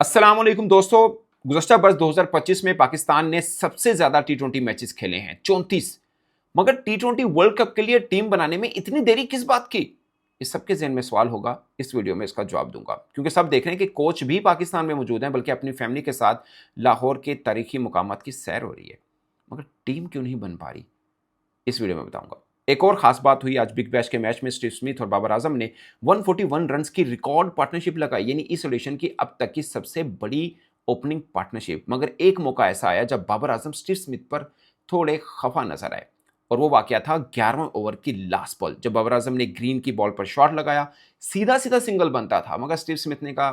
अस्सलाम वालेकुम दोस्तों। गुज़श्ता बरस 2025 में पाकिस्तान ने सबसे ज़्यादा टी20 मैचेस खेले हैं, 34। मगर टी20 वर्ल्ड कप के लिए टीम बनाने में इतनी देरी किस बात की? इस सबके ज़हन में सवाल होगा। इस वीडियो में इसका जवाब दूंगा, क्योंकि सब देख रहे हैं कि कोच भी पाकिस्तान में मौजूद हैं, बल्कि अपनी फैमिली के साथ लाहौर के तारीखी मुकामात की सैर हो रही है। मगर टीम क्यों नहीं बन पा रही, इस वीडियो में बताऊंगा। एक और खास बात हुई आज बिग बैश के मैच में। स्टीव स्मिथ और बाबर आजम ने 141 रन्स की रिकॉर्ड पार्टनरशिप लगाई, यानी इस ऑडिशन की अब तक की सबसे बड़ी ओपनिंग पार्टनरशिप। मगर एक मौका ऐसा आया जब बाबर आजम स्टीव स्मिथ पर थोड़े खफा नजर आए, और वो वाकया था 11वें ओवर की लास्ट बॉल, जब बाबर आजम ने ग्रीन की बॉल पर शॉट लगाया। सीधा सीधा सिंगल बनता था, मगर स्टीव स्मिथ ने कहा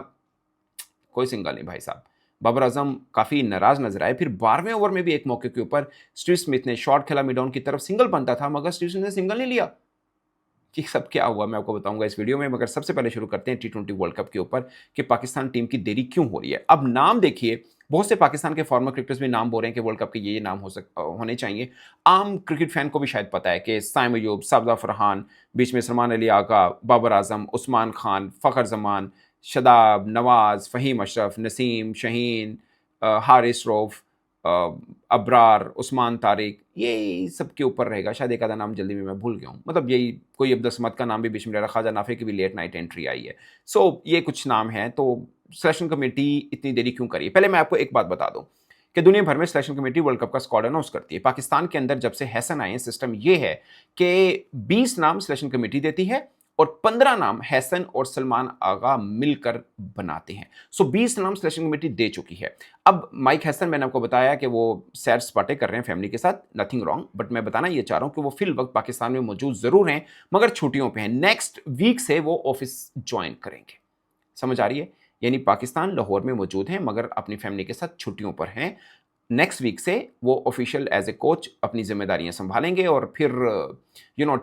कोई सिंगल नहीं भाई साहब। बाबर आजम काफी नाराज नजर आए। फिर 12वें ओवर में भी एक मौके के ऊपर स्टीव स्मिथ ने शॉट खेला, मिड ऑन की तरफ सिंगल बनता था, मगर स्टीव स्मिथ ने सिंगल नहीं लिया। ये सब क्या हुआ मैं आपको बताऊंगा इस वीडियो में। मगर सबसे पहले शुरू करते हैं टी20 वर्ल्ड कप के ऊपर कि पाकिस्तान टीम की देरी क्यों हो रही है। अब नाम देखिए, बहुत से पाकिस्तान के फॉर्मर क्रिकेटर्स भी नाम बोल रहे हैं कि वर्ल्ड कप के ये नाम होने चाहिए। आम क्रिकेट फैन को भी शायद पता है कि साइम अयूब, शारदा फरहान, बीच में सलमान अली आगा, बाबर आजम, उस्मान खान, फ़खर जमान, शदाब, नवाज, फ़हीम अशरफ, नसीम, शहीन, हारिस रऊफ, अब्रार, उस्मान तारिक, ये सब के ऊपर रहेगा। शायद एक आधा नाम जल्दी में मैं भूल गया हूँ, मतलब यही कोई अब्दुल समद का नाम भी बीच में रहा, ख्वाजा नाफे की भी लेट नाइट एंट्री आई है। सो ये कुछ नाम हैं। तो सिलेक्शन कमेटी इतनी देरी क्यों करी? पहले मैं आपको एक बात बता दूं कि दुनिया भर में सिलेक्शन कमेटी वर्ल्ड कप का स्क्वाड अनाउंस करती है। पाकिस्तान के अंदर जब से हैसन आए हैं, सिस्टम ये है कि 20 नाम सिलेक्शन कमेटी देती है और 15 नाम हैसन और सलमान आगा मिलकर बनाते हैं। सो 20 नाम सिलेक्शन कमेटी दे चुकी है। अब माइक हैसन, मैंने आपको बताया कि वो सैर सपाटे कर रहे हैं फैमिली के साथ, नथिंग रॉन्ग, बट मैं बताना ये चाह रहा हूं कि वो फिल वक्त पाकिस्तान में मौजूद जरूर हैं, मगर छुट्टियों पे हैं। नेक्स्ट वीक से वो ऑफिस ज्वाइन करेंगे। समझ आ रही है? यानी पाकिस्तान लाहौर में मौजूद हैं, मगर अपनी फैमिली के साथ छुट्टियों पर हैं। नेक्स्ट वीक से वो ऑफिशियल एज ए कोच अपनी जिम्मेदारियां संभालेंगे, और फिर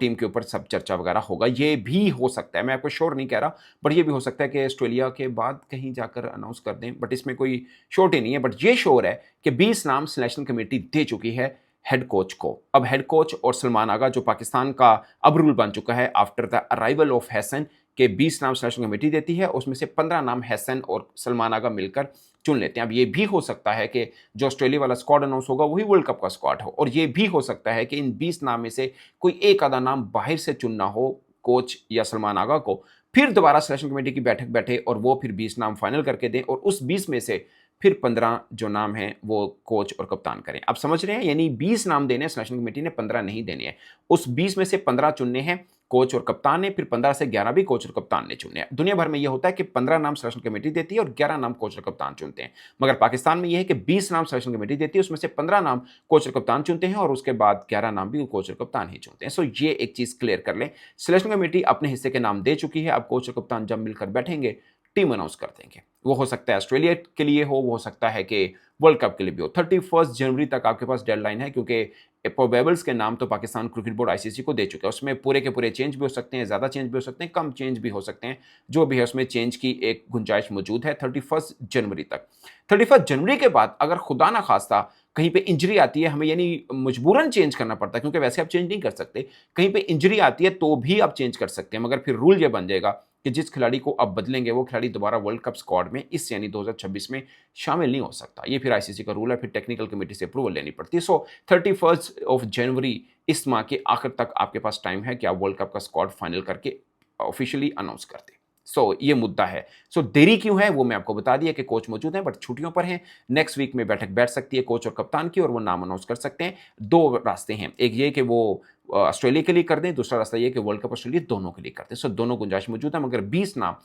टीम के ऊपर सब चर्चा वगैरह होगा। ये भी हो सकता है, मैं आपको श्योर नहीं कह रहा, बट ये भी हो सकता है कि ऑस्ट्रेलिया के बाद कहीं जाकर अनाउंस कर दें, बट इसमें कोई श्योरिटी नहीं है। बट ये श्योर है कि 20 नाम सिलेक्शन कमेटी दे चुकी है हेड कोच को। अब हेड कोच और सलमान आगा, जो पाकिस्तान का अब रूल बन चुका है after the arrival of Hesson, के 20 नाम सिलेक्शन कमेटी देती है, उसमें से 15 नाम हैसन और सलमान आगा मिलकर चुन लेते हैं। अब ये भी हो सकता है कि जो ऑस्ट्रेलिया वाला स्क्वाड अनाउंस होगा वही वर्ल्ड कप का स्क्वाड हो, और ये भी हो सकता है कि इन 20 नाम में से कोई एक आधा नाम बाहर से चुनना हो कोच या सलमान आगा को, फिर दोबारा सिलेक्शन कमेटी की बैठक बैठे और वो फिर 20 नाम फाइनल करके दें, और उस 20 में से फिर 15 जो नाम हैं वो कोच और कप्तान करें। आप समझ रहे हैं? यानी 20 नाम देने सिलेक्शन कमेटी ने, 15 नहीं देने हैं। उस 20 में से 15 चुनने हैं कोच और कप्तान ने, फिर 15 से 11 भी कोच और कप्तान ने चुनने हैं। दुनिया भर में यह होता है कि 15 नाम सिलेक्शन कमेटी देती है और 11 नाम कोच और कप्तान चुनते हैं। मगर पाकिस्तान में यह है कि 20 नाम सिलेक्शन कमेटी देती है, उसमें से 15 नाम कोच और कप्तान चुनते हैं, और उसके बाद 11 नाम भी कोच और कप्तान ही चुनते हैं। सो ये एक चीज क्लियर कर लें, सिलेक्शन कमेटी अपने हिस्से के नाम दे चुकी है। अब कोच और कप्तान जब मिलकर बैठेंगे टीम अनाउंस कर देंगे। वो हो सकता है ऑस्ट्रेलिया के लिए हो, वो हो सकता है कि वर्ल्ड कप के लिए भी हो। 31 जनवरी तक आपके पास डेडलाइन है, क्योंकि प्रोबेबल्स के नाम तो पाकिस्तान क्रिकेट बोर्ड आईसीसी को दे चुका है। उसमें पूरे के पूरे चेंज भी हो सकते हैं, ज़्यादा चेंज भी हो सकते हैं, कम चेंज भी हो सकते हैं। जो भी है उसमें चेंज की एक गुंजाइश मौजूद है 31 जनवरी तक। 31 जनवरी के बाद अगर खुदा ना खास्ता कहीं पे इंजरी आती है, हमें यानी मजबूरन चेंज करना पड़ता है, क्योंकि वैसे आप चेंज नहीं कर सकते, कहीं पे इंजरी आती है तो भी आप चेंज कर सकते हैं। मगर फिर रूल ये बन जाएगा कि जिस खिलाड़ी को अब बदलेंगे वो खिलाड़ी दोबारा वर्ल्ड कप स्क्वाड में इस यानी 2026 में शामिल नहीं हो सकता। ये फिर आईसीसी का रूल है, फिर टेक्निकल कमेटी से अप्रूवल लेनी पड़ती है। सो 31 ऑफ जनवरी, इस माह के आखिर तक आपके पास टाइम है कि आप वर्ल्ड कप का स्क्वाड फाइनल करके ऑफिशियली अनाउंस कर दें। सो ये मुद्दा है। सो देरी क्यों है वो मैं आपको बता दिया कि कोच मौजूद हैं बट छुट्टियों पर हैं। नेक्स्ट वीक में बैठक बैठ सकती है कोच और कप्तान की, और वो नाम अनाउंस कर सकते हैं। दो रास्ते हैं, एक ये कि वो ऑस्ट्रेलिया के लिए कर दें, दूसरा रास्ता ये कि वर्ल्ड कप ऑस्ट्रेलिया दोनों के लिए कर दें। सो दोनों गुंजाइश मौजूद है, मगर 20 नाम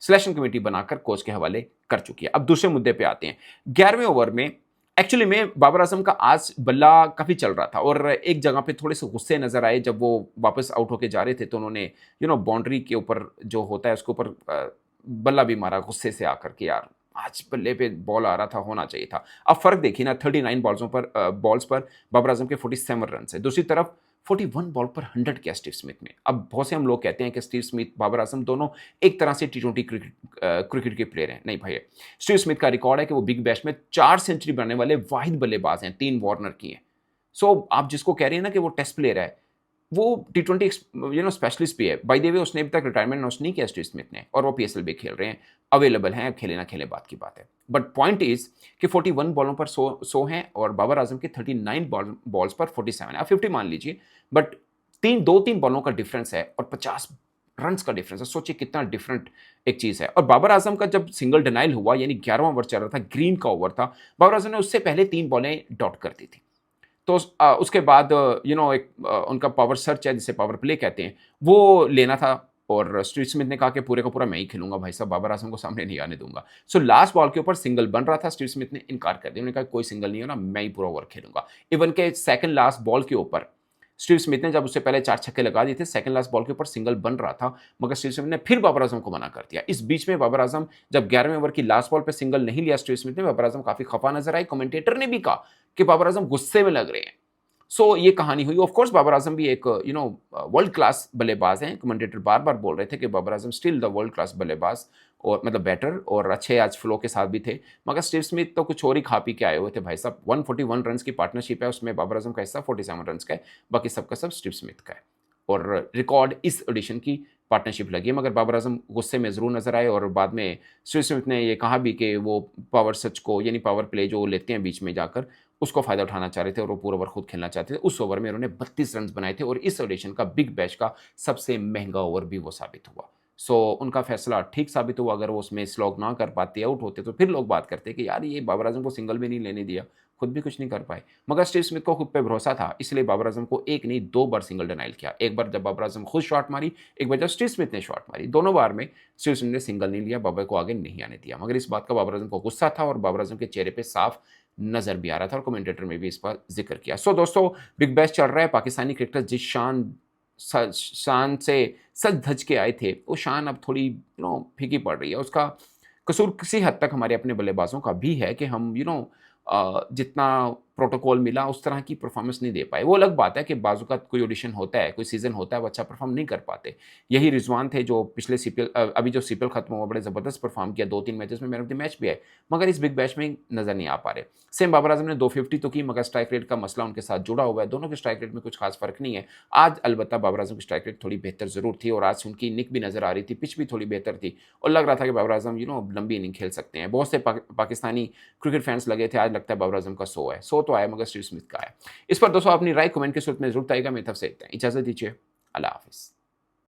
सिलेक्शन कमेटी बनाकर कोच के हवाले कर चुकी है। अब दूसरे मुद्दे पे आते हैं। 11वें ओवर में एक्चुअली में बाबर आजम का आज बल्ला काफी चल रहा था, और एक जगह पे थोड़े से गुस्से नजर आए जब वो वापस आउट होके जा रहे थे, तो उन्होंने बाउंड्री के ऊपर जो होता है उसके ऊपर बल्ला भी मारा गुस्से से आकर के, यार आज बल्ले पे बॉल आ रहा था, होना चाहिए था। अब फर्क देखिए ना, 39 बॉल्स पर बाबर आजम के 47 रन है, दूसरी तरफ 41 बॉल पर 100 किया स्टीव स्मिथ में। अब बहुत से हम लोग कहते हैं कि स्टीव स्मिथ, बाबर आजम दोनों एक तरह से टी20 क्रिकेट के प्लेयर हैं। नहीं भाई, स्टीव स्मिथ का रिकॉर्ड है कि वो बिग बैश में 4 सेंचुरी बनाने वाले वाहिद बल्लेबाज हैं, 3 वार्नर की हैं। सो आप जिसको कह रहे हैं ना कि वो टेस्ट प्लेयर है, वो टी20 स्पेशलिस्ट भी है। बाय द वे उसने अभी तक रिटायरमेंट अनाउंस नहीं किया स्टीव स्मिथ ने, और वो पीएसएल भी खेल रहे हैं, अवेलेबल हैं, खेले ना खेले बात की बात है। बट पॉइंट इज कि 41 बॉलों पर 100 हैं और बाबर आजम के 39 बॉल्स पर 47 है, आप 50 मान लीजिए, बट 3 बॉलों का डिफरेंस है और 50 रन का डिफरेंस है। सोचिए कितना डिफरेंट एक चीज है। और बाबर आजम का जब सिंगल डिनाइल हुआ, यानी 11वां ओवर चल रहा था, ग्रीन का ओवर था, बाबर आजम ने उससे पहले 3 बॉलें डॉट कर दी थी। तो उसके बाद एक उनका पावर सर्च है जिसे पावर प्ले कहते हैं, वो लेना था, और स्टीव स्मिथ ने कहा कि पूरे का पूरा मैं ही खेलूंगा भाई साहब, बाबर आजम को सामने नहीं आने दूंगा। सो लास्ट बॉल के ऊपर सिंगल बन रहा था, स्टीव स्मिथ ने इनकार कर दिया, उन्होंने कहा कोई सिंगल नहीं होना, मैं ही पूरा ओवर खेलूंगा। इवन के सेकंड लास्ट बॉल के ऊपर स्टीव स्मिथ ने जब उससे पहले 4 छक्के लगा दिए थे, सेकंड लास्ट बॉल के ऊपर सिंगल बन रहा था, मगर स्टीव स्मिथ ने फिर बाबर आजम को मना कर दिया। इस बीच में बाबर आजम जब 11वें ओवर की लास्ट बॉल पे सिंगल नहीं लिया स्टीव स्मिथ ने, बाबर आजम काफी खफा नजर आए। कमेंटेटर ने भी कहा कि बाबर आजम गुस्से में लग रहे हैं। सो ये कहानी हुई। ऑफ कोर्स बाबर आजम भी एक वर्ल्ड क्लास बल्लेबाज हैं। कमेंटेटर बार बार बोल रहे थे कि Babar Azam still the world class बल्लेबाज, और मतलब बैटर, और अच्छे आज फ्लो के साथ भी थे। मगर स्टीव स्मिथ तो कुछ और ही खा पी के आए हुए थे भाई साहब। 141 रन की पार्टनरशिप है, उसमें बाबर आजम का हिस्सा 47 रन का है, बाकी सबका सब स्टीव स्मिथ का है, और रिकॉर्ड इस एडिशन की पार्टनरशिप लगी है। मगर बाबर आजम गुस्से में ज़रूर नजर आए, और बाद में स्टीव स्मिथ ने ये कहा भी कि वो पावर सच को, यानी पावर प्ले जो लेते हैं बीच में जाकर, उसको फ़ायदा उठाना चाह रहे थे, और वो पूरा ओवर खुद खेलना चाहते थे। उस ओवर में उन्होंने 32 रन बनाए थे, और इस एडिशन का बिग बैश का सबसे महंगा ओवर भी वो साबित हुआ। सो उनका फैसला ठीक साबित हुआ। अगर वो उसमें स्लॉग ना कर पाते, आउट होते, तो फिर लोग बात करते कि यार ये बाबर आजम को सिंगल भी नहीं लेने दिया, खुद भी कुछ नहीं कर पाए। मगर स्टीव स्मिथ को खुद पे भरोसा था, इसलिए बाबर आजम को एक नहीं 2 बार सिंगल डिनाइल किया। एक बार जब बाबर आजम खुद शॉट मारी, एक बार जब स्टीव स्मिथ ने शॉट मारी। दोनों बार में स्टीव स्मिथ ने सिंगल नहीं लिया, बाबर को आगे नहीं आने दिया। मगर इस बात का बाबर आजम को गुस्सा था, और बाबर आजम के चेहरे पे साफ नजर भी आ रहा था, और कमेंटेटर में भी इस पर जिक्र किया। सो दोस्तों, बिग बैश चल रहा है। पाकिस्तानी क्रिकेटर जिस शान से सज धज के आए थे, वो शान अब थोड़ी फीकी पड़ रही है। उसका कसूर किसी हद तक हमारे अपने बल्लेबाजों का भी है कि हम जितना प्रोटोकॉल मिला उस तरह की परफॉर्मेंस नहीं दे पाए। वो अलग बात है कि बाजू का कोई ऑडिशन होता है, कोई सीजन होता है, वो अच्छा परफॉर्म नहीं कर पाते। यही रिजवान थे जो पिछले सीपीएल, अभी जो सीपीएल खत्म हुआ, बड़े ज़बरदस्त परफॉर्म किया, 2-3 मैचेस में मैन ऑफ द मैच भी है, मगर इस बिग बैश में नज़र नहीं आ पा रहे। सेम बाबर आजम ने 250 तो की, मगर स्ट्राइक रेट का मसला उनके साथ जुड़ा हुआ है। दोनों के स्ट्राइक रेट में कुछ खास फर्क नहीं है। आज अलबत्ता बाबर आजम की स्ट्राइक रेट थोड़ी बेहतर ज़रूर थी, और आज उनकी निक भी नज़र आ रही थी, पिच भी थोड़ी बेहतर थी, और लग रहा था कि बाबर आजम लंबी इनिंग खेल सकते हैं। बहुत से पाकिस्तानी क्रिकेट फैंस लगे थे, आज लगता है बाबर आजम का 100 है, 100 तो आया मगर स्टीव स्मिथ का है। इस पर दोस्तों अपनी राय कमेंट के सूरत में जरूर आएगा। मेरी तरफ से इतना, इजाजत दीजिए, अल्लाह हाफिज़।